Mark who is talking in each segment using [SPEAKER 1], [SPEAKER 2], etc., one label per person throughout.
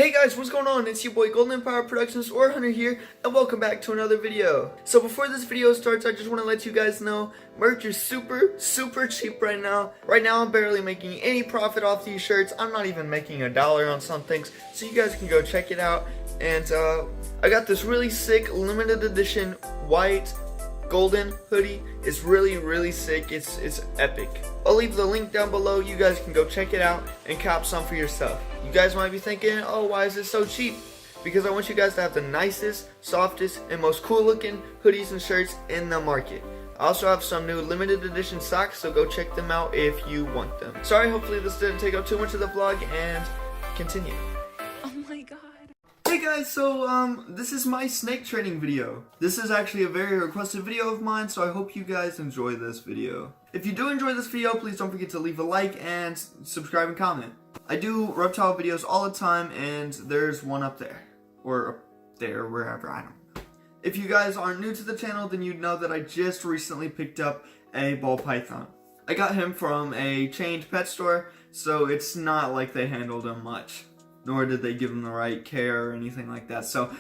[SPEAKER 1] Hey guys, what's going on? It's your boy Golden Empire Productions or Hunter here, and welcome back to another video. So before this video starts, I just want to let you guys know merch is super cheap right now. Right now I'm barely making any profit off these shirts. I'm not even making $1 on some things, so you guys can go check it out. And I got this really sick limited edition white golden hoodie. It's really sick. It's epic. I'll leave the link down below. You guys can go check it out and cop some for yourself. You guys might be thinking, oh, why is it so cheap? Because I want you guys to have the nicest, softest, and most cool looking hoodies and shirts in the market. I also have some new limited edition socks, so go check them out if you want them. Sorry, hopefully this didn't take up too much of the vlog, and continue.
[SPEAKER 2] Oh my god.
[SPEAKER 1] Hey guys, so this is my snake training video. This is actually a very requested video of mine, so I hope you guys enjoy this video. If you do enjoy this video, please don't forget to leave a like and subscribe and comment. I do reptile videos all the time, and there's one up there. Or up there, wherever, I don't know. If you guys aren't new to the channel, then you'd know that I just recently picked up a ball python. I got him from a chained pet store, so it's not like they handled him much. Nor did they give him the right care or anything like that. So,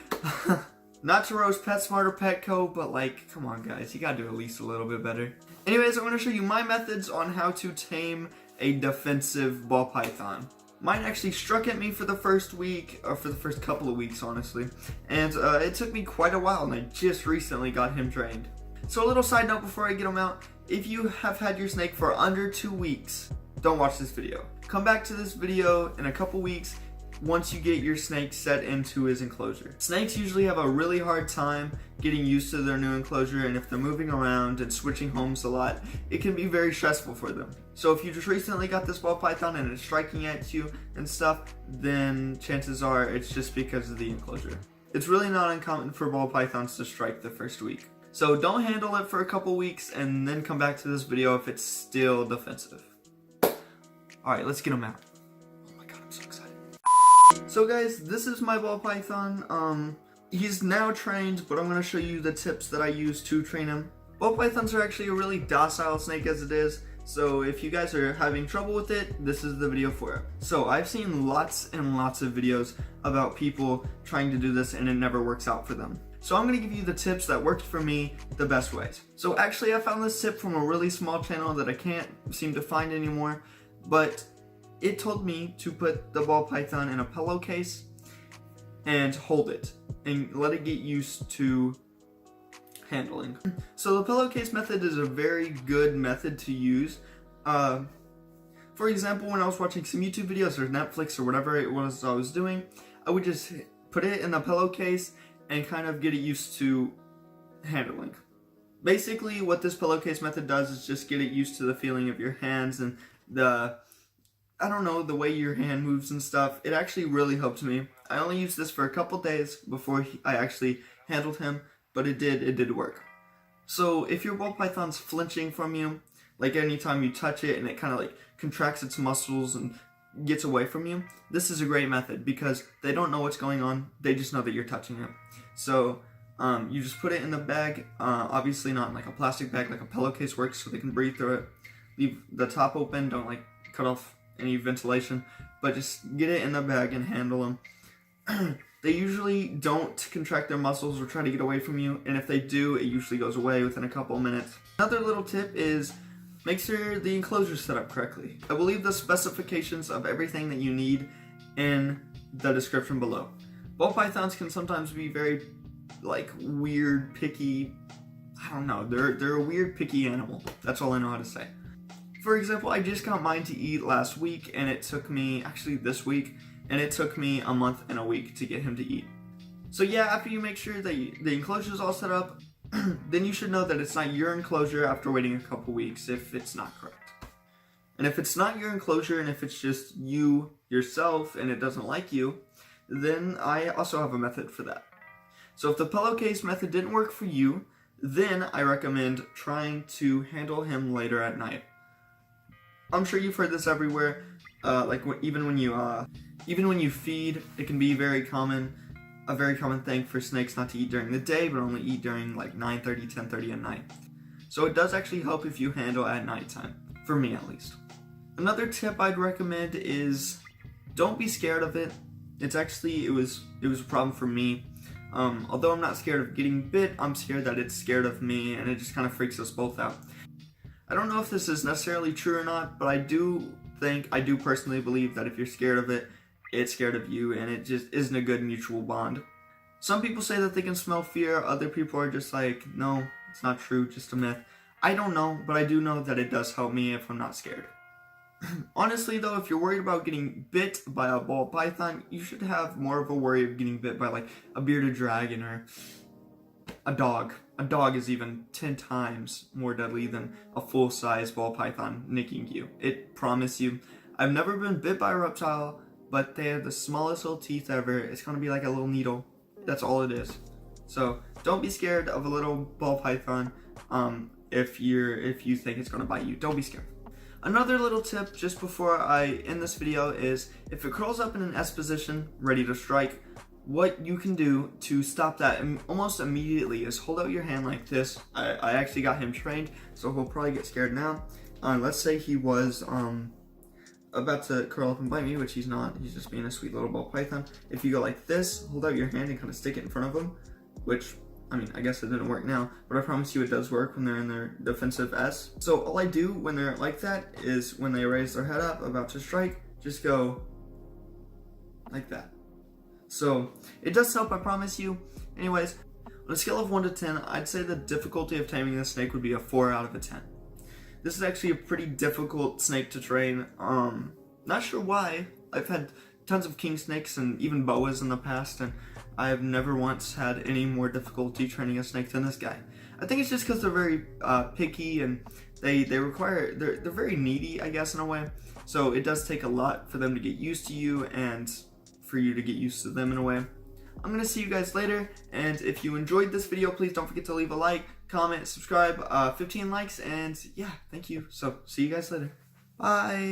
[SPEAKER 1] not to roast PetSmart or Petco, but like, come on guys, you gotta do at least a little bit better. Anyways, I'm gonna show you my methods on how to tame a defensive ball python. Mine actually struck at me for the first week, or for the first couple of weeks, honestly. And it took me quite a while, and I just recently got him trained. So a little side note before I get him out, if you have had your snake for under 2 weeks, don't watch this video. Come back to this video in a couple weeks once you get your snake set into his enclosure. Snakes usually have a really hard time getting used to their new enclosure, and if they're moving around and switching homes a lot, it can be very stressful for them. So if you just recently got this ball python and it's striking at you and stuff, then chances are it's just because of the enclosure. It's really not uncommon for ball pythons to strike the first week. So don't handle it for a couple weeks and then come back to this video if it's still defensive. Alright, let's get him out. Oh my god, I'm so excited. So guys, this is my ball python. He's now trained, but I'm going to show you the tips that I use to train him. Ball pythons are actually a really docile snake as it is, so if you guys are having trouble with it, this is the video for it. So I've seen lots and lots of videos about people trying to do this and it never works out for them. So I'm going to give you the tips that worked for me the best ways. So actually I found this tip from a really small channel that I can't seem to find anymore, but it told me to put the ball python in a pillowcase and hold it and let it get used to handling. So the pillowcase method is a very good method to use. For example, when I was watching some YouTube videos or Netflix or whatever it was I was doing, I would just put it in the pillowcase and kind of get it used to handling. Basically what this pillowcase method does is just get it used to the feeling of your hands and the the way your hand moves and stuff. It actually really helped me. I only used this for a couple days before I actually handled him, but it did work. So if your ball python's flinching from you, like anytime you touch it and it kind of like contracts its muscles and gets away from you, this is a great method because they don't know what's going on, they just know that you're touching it. So you just put it in the bag, obviously not in like a plastic bag like a pillowcase works so they can breathe through it. Leave the top open, don't like cut off any ventilation, but just get it in the bag and handle them. They usually don't contract their muscles or try to get away from you, and if they do, it usually goes away within a couple of minutes. Another little tip is make sure the enclosure is set up correctly. I will leave the specifications of everything that you need in the description below. Ball pythons can sometimes be very like weird, picky, I don't know, they're a weird, picky animal. That's all I know how to say. For example, I just got mine to eat last week, and it took me, actually this week, and it took me a month and a week to get him to eat. So yeah, after you make sure that the enclosure is all set up, then you should know that it's not your enclosure after waiting a couple weeks if it's not correct. And if it's not your enclosure and if it's just you, yourself, and it doesn't like you, then I also have a method for that. So if the pillowcase method didn't work for you, then I recommend trying to handle him later at night. I'm sure you've heard this everywhere, even when you feed, it can be a very common thing for snakes not to eat during the day, but only eat during like 9:30, 10:30 at night. So it does actually help if you handle at nighttime, for me at least. Another tip I'd recommend is don't be scared of it. It's actually, it was a problem for me. Although I'm not scared of getting bit, I'm scared that it's scared of me, and it just kind of freaks us both out. I don't know if this is necessarily true or not, but I do personally believe that if you're scared of it, it's scared of you, and it just isn't a good mutual bond. Some people say that they can smell fear, other people are just like, no, it's not true, just a myth. I don't know, but I do know that it does help me if I'm not scared. Honestly though, if you're worried about getting bit by a ball python, you should have more of a worry of getting bit by like a bearded dragon or a dog. A dog is even 10 times more deadly than a full-size ball python nicking you. It promise you. I've never been bit by a reptile, but they have the smallest little teeth ever. It's gonna be like a little needle. That's all it is. So don't be scared of a little ball python. If you think it's gonna bite you, don't be scared. Another little tip just before I end this video is if it curls up in an S position, ready to strike, what you can do to stop that almost immediately is hold out your hand like this. I actually got him trained, so he'll probably get scared now. Let's say he was about to curl up and bite me, which he's not. He's just being a sweet little ball python. If you go like this, hold out your hand and kind of stick it in front of him, which, I mean, I guess it didn't work now, but I promise you it does work when they're in their defensive S. So all I do when they're like that is when they raise their head up, about to strike, just go like that. So it does help, I promise you. Anyways, on a scale of 1 to 10, I'd say the difficulty of taming this snake would be a 4 out of a 10. This is actually a pretty difficult snake to train. Not sure why. I've had tons of king snakes and even boas in the past, and I have never once had any more difficulty training a snake than this guy. I think it's just because they're very picky, and they're very needy, I guess, in a way. So it does take a lot for them to get used to you and for you to get used to them in a way. I'm gonna see you guys later, and if you enjoyed this video, please don't forget to leave a like, comment, subscribe, 15 likes, and yeah, thank you. So see you guys later. Bye.